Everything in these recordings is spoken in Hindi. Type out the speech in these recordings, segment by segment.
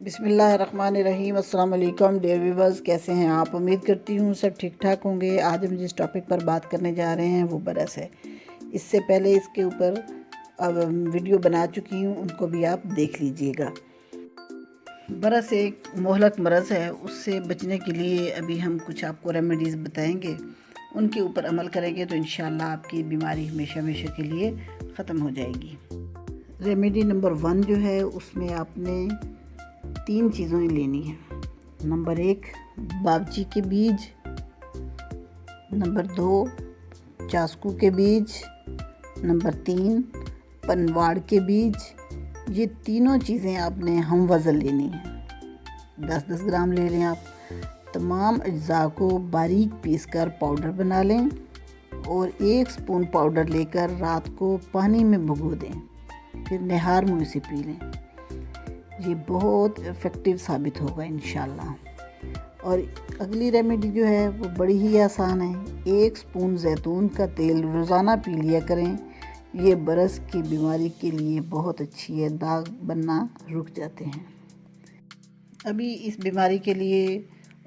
बिस्मिल्लाहिर्रहमानिर्रहीम। अस्सलाम वालेकुम डियर व्यूवर्स, कैसे हैं आप? उम्मीद करती हूँ सब ठीक ठाक होंगे। आज हम जिस टॉपिक पर बात करने जा रहे हैं वो बरस है। इससे पहले इसके ऊपर अब वीडियो बना चुकी हूँ, उनको भी आप देख लीजिएगा। बरस एक मोहलक मरज़ है, उससे बचने के लिए अभी हम कुछ आपको रेमेडीज़ बताएंगे। उनके ऊपर अमल करेंगे तो इंशाल्लाह आपकी बीमारी हमेशा हमेशा के लिए ख़त्म हो जाएगी। रेमेडी नंबर 1 जो है उसमें आपने 3 चीज़ें लेनी है। नंबर 1 बावची के बीज, नंबर 2 चास्कू के बीज, नंबर 3 पनवाड़ के बीज। ये तीनों चीज़ें आपने हम वज़न लेनी है। 10-10 ग्राम ले लें आप। तमाम अज्जा को बारीक पीस कर पाउडर बना लें और 1 स्पून पाउडर लेकर रात को पानी में भिगो दें, फिर निहार मुँह से पी लें। ये बहुत इफ़ेक्टिव साबित होगा इंशाल्लाह। और अगली रेमेडी जो है वो बड़ी ही आसान है। 1 स्पून जैतून का तेल रोज़ाना पी लिया करें। ये बरस की बीमारी के लिए बहुत अच्छी है, दाग बनना रुक जाते हैं। अभी इस बीमारी के लिए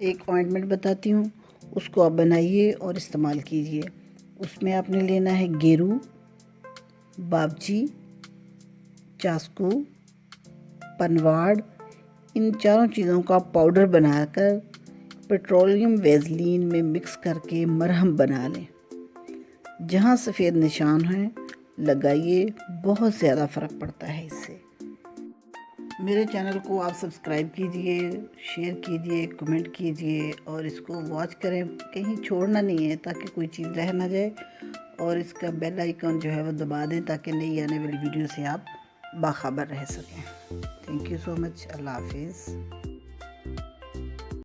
एक ऑइंटमेंट बताती हूँ, उसको आप बनाइए और इस्तेमाल कीजिए। उसमें आपने लेना है गेरू, बावची, चास्कू, पनवाड़। इन चारों चीज़ों का पाउडर बनाकर पेट्रोलियम वैसलीन में मिक्स करके मरहम बना लें। जहाँ सफ़ेद निशान हैं लगाइए, बहुत ज़्यादा फ़र्क पड़ता है इससे। मेरे चैनल को आप सब्सक्राइब कीजिए, शेयर कीजिए, कमेंट कीजिए और इसको वॉच करें, कहीं छोड़ना नहीं है ताकि कोई चीज़ रह ना जाए। और इसका बेल आइकन जो है वो दबा दें ताकि नई आने वाली वीडियो से आप बाखबर रह सकें। Thank you so much. Allah हाफिज़।